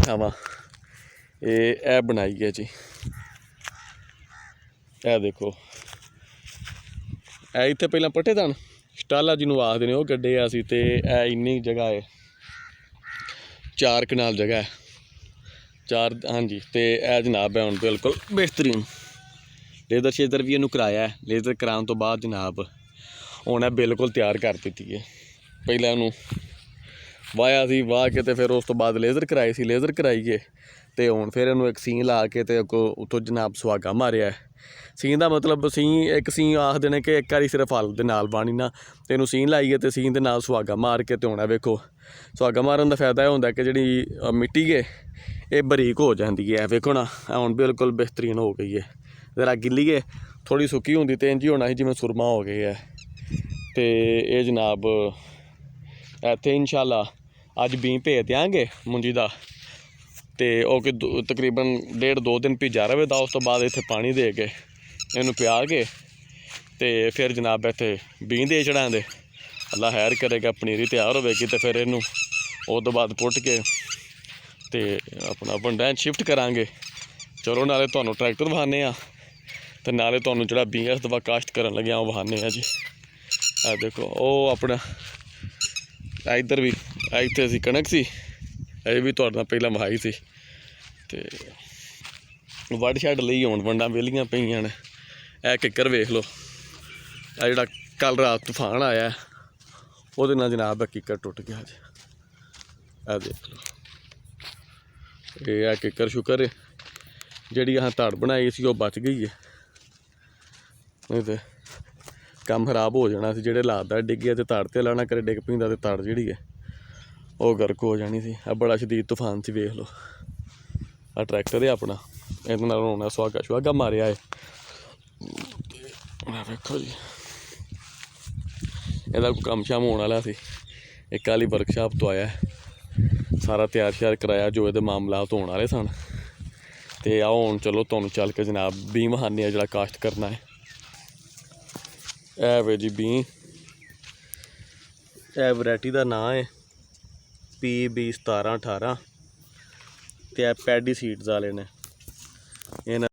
ਵਿਖਾਵਾਂ। ਇਹ ਬਣਾਈ ਹੈ ਜੀ, ਇਹ ਦੇਖੋ। ਇਹ ਇੱਥੇ ਪਹਿਲਾਂ ਪੱਠੇਦਾਨ ਸਟਾਲਾ ਜਿਹਨੂੰ ਆਖਦੇ ਨੇ ਉਹ ਕੱਢੇ ਅਸੀਂ, ਅਤੇ ਇਹ ਇੰਨੀ ਜਗ੍ਹਾ ਹੈ, 4 ਕਨਾਲ ਜਗ੍ਹਾ ਹੈ, 4 ਹਾਂਜੀ। ਅਤੇ ਇਹ ਜਨਾਬ ਹੈ ਹੁਣ ਬਿਲਕੁਲ ਬਿਹਤਰੀਨ। ਲੇਜ਼ਰ ਸ਼ੇਜ਼ਰ ਵੀ ਇਹਨੂੰ ਕਰਾਇਆ। ਲੇਜ਼ਰ ਕਰਾਉਣ ਤੋਂ ਬਾਅਦ ਜਨਾਬ ਹੁਣ ਇਹ ਬਿਲਕੁਲ ਤਿਆਰ ਕਰ ਦਿੱਤੀ ਹੈ। ਪਹਿਲਾਂ ਇਹਨੂੰ ਵਾਹਿਆ ਸੀ, ਵਾਹ ਕੇ ਅਤੇ ਫਿਰ ਉਸ ਤੋਂ ਬਾਅਦ ਲੇਜ਼ਰ ਕਰਾਏ ਸੀ। ਲੇਜ਼ਰ ਕਰਾਈਏ ਅਤੇ ਹੁਣ ਫਿਰ ਇਹਨੂੰ ਇੱਕ ਸੀਨ ਲਾ ਕੇ ਅਤੇ ਉੱਥੋਂ ਜਨਾਬ ਸੁਹਾਗਾ ਮਾਰਿਆ। ਸੀਨ ਦਾ ਮਤਲਬ ਇੱਕ ਸੀਨ ਆਖਦੇ ਨੇ ਕਿ ਇੱਕ ਵਾਰੀ ਸਿਰਫ ਹਲ ਦੇ ਨਾਲ ਬਾਣੀ ਨਾ, ਅਤੇ ਇਹਨੂੰ ਸੀਨ ਲਾਈਏ ਅਤੇ ਸੀਨ ਦੇ ਨਾਲ ਸੁਹਾਗਾ ਮਾਰ ਕੇ ਅਤੇ ਹੁਣ ਇਹ ਵੇਖੋ। ਸੁਹਾਗਾ ਮਾਰਨ ਦਾ ਫਾਇਦਾ ਇਹ ਹੁੰਦਾ ਕਿ ਜਿਹੜੀ ਮਿੱਟੀ ਹੈ ਇਹ ਬਰੀਕ ਹੋ ਜਾਂਦੀ ਹੈ। ਵੇਖੋ ਨਾ, ਹੁਣ ਬਿਲਕੁਲ ਬਿਹਤਰੀਨ ਹੋ ਗਈ ਹੈ। ਜ਼ਰਾ ਗਿੱਲੀ ਹੈ, ਥੋੜ੍ਹੀ ਸੁੱਕੀ ਹੁੰਦੀ ਤਾਂ ਇੰਝ ਹੀ ਹੋਣਾ ਸੀ ਜਿਵੇਂ ਸੁਰਮਾ ਹੋ ਗਏ ਹੈ। ਅਤੇ ਇਹ ਜਨਾਬ ਇੱਥੇ ਇਨਸ਼ਾਅੱਲਾ ਅੱਜ ਬੀਂ ਭੇਜ ਦਿਆਂਗੇ ਮੁੰਜੀ ਦਾ, ਅਤੇ ਉਹ ਕਿ ਤਕਰੀਬਨ 1.5-2 ਦਿਨ ਭਿੱਜਾ ਰਵੇ ਦਾ। ਉਸ ਤੋਂ ਬਾਅਦ ਇੱਥੇ ਪਾਣੀ ਦੇ ਕੇ ਇਹਨੂੰ ਪਿਆ ਕੇ ਅਤੇ ਫਿਰ ਜਨਾਬ ਇੱਥੇ ਬੀਂ ਦੇ ਚੜਾਂਗੇ। ਅੱਲਾ ਖੈਰ ਕਰੇਗਾ, ਪਨੀਰੀ ਤਿਆਰ ਹੋਵੇਗੀ ਅਤੇ ਫਿਰ ਇਹਨੂੰ ਉਹ ਤੋਂ ਬਾਅਦ ਪੁੱਟ ਕੇ ਅਤੇ ਆਪਣਾ ਭੰਡਾਂ ਸ਼ਿਫਟ ਕਰਾਂਗੇ। ਚਲੋ ਨਾਲੇ ਤੁਹਾਨੂੰ ਟਰੈਕਟਰ ਵਿਖਾਉਂਦੇ ਹਾਂ ਅਤੇ ਨਾਲੇ ਤੁਹਾਨੂੰ ਜਿਹੜਾ ਬੀਂ ਇਸ ਦਫਾ ਕਾਸ਼ਤ ਕਰਨ ਲੱਗਿਆ ਉਹ ਵਿਖਾਉਂਦੇ ਹਾਂ ਜੀ। ਇਹ ਦੇਖੋ, ਉਹ ਆਪਣਾ ਇੱਧਰ ਵੀ ਇੱਥੇ ਅਸੀਂ ਕਣਕ ਸੀ, ਇਹ ਵੀ ਤੁਹਾਡੇ ਨਾਲ ਪਹਿਲਾਂ ਵਿਖਾਈ ਸੀ। ਅਤੇ ਵੱਢ ਛੱਡ ਲਈ ਹੁਣ ਵੰਡਾਂ ਵਿਹਲੀਆਂ ਪਈਆਂ ਨੇ। ਇਹ ਕਿੱਕਰ ਵੇਖ ਲਓ, ਇਹ ਜਿਹੜਾ ਕੱਲ੍ਹ ਰਾਤ ਤੂਫਾਨ ਆਇਆ ਉਹਦੇ ਨਾਲ ਜਨਾਬ ਇਹ ਕਿੱਕਰ ਟੁੱਟ ਗਿਆ ਜੀ। ਇਹ ਦੇਖ ਲਓ, ਇਹ ਕਿੱਕਰ ਸ਼ੁਕਰ ਜਿਹੜੀ ਆਹ ਧੜ ਬਣਾਈ ਸੀ ਉਹ ਬਚ ਗਈ ਹੈ, ਨਹੀਂ ਤਾਂ ਕੰਮ ਖਰਾਬ ਹੋ ਜਾਣਾ ਸੀ। ਜਿਹੜੇ ਹਾਲਾਤ ਦਾ ਡਿੱਗਿਆ ਅਤੇ ਧੜ 'ਤੇ ਲਾਣਾ ਕਰੇ ਡਿੱਗ ਪੈਂਦਾ ਅਤੇ ਧੜ ਜਿਹੜੀ ਹੈ ਉਹ ਗਰਕ ਹੋ ਜਾਣੀ ਸੀ। ਇਹ ਬੜਾ ਸ਼ਦੀਦ ਤੂਫਾਨ ਸੀ। ਵੇਖ ਲਓ, ਆਹ ਟਰੈਕਟਰ ਹੈ ਆਪਣਾ, ਇਹਦੇ ਨਾਲ ਹੁਣ ਸੁਹਾਗਾ ਮਾਰਿਆ ਹੈ। ਵੇਖੋ ਜੀ, ਇਹਦਾ ਕੰਮ ਸ਼ਾਮ ਹੋਣ ਵਾਲਾ ਸੀ। ਇੱਕ ਵਾਲੀ ਵਰਕਸ਼ਾਪ ਤੋਂ ਆਇਆ, ਸਾਰਾ ਤਿਆਰ ਸ਼ਿਆਰ ਕਰਾਇਆ ਜੋ ਇਹਦੇ ਮਾਮਲਾਤ ਹੋਣ ਵਾਲੇ ਸਨ। ਅਤੇ ਆਓ ਹੁਣ ਚਲੋ ਤੁਹਾਨੂੰ ਚੱਲ ਕੇ ਜਨਾਬ ਬੀਂ ਵਿਖਾਉਂਦੇ ਹਾਂ ਜਿਹੜਾ ਕਾਸ਼ਤ ਕਰਨਾ ਹੈ। ਇਹ ਵੇ ਜੀ ਬੀਂ, ਇਹ ਵਰਾਇਟੀ ਦਾ ਨਾਂ ਹੈ PB 1718, ਅਤੇ ਇਹ ਪੈਡੀ ਸੀਡਸ ਵਾਲੇ ਨੇ। ਇਹਨਾਂ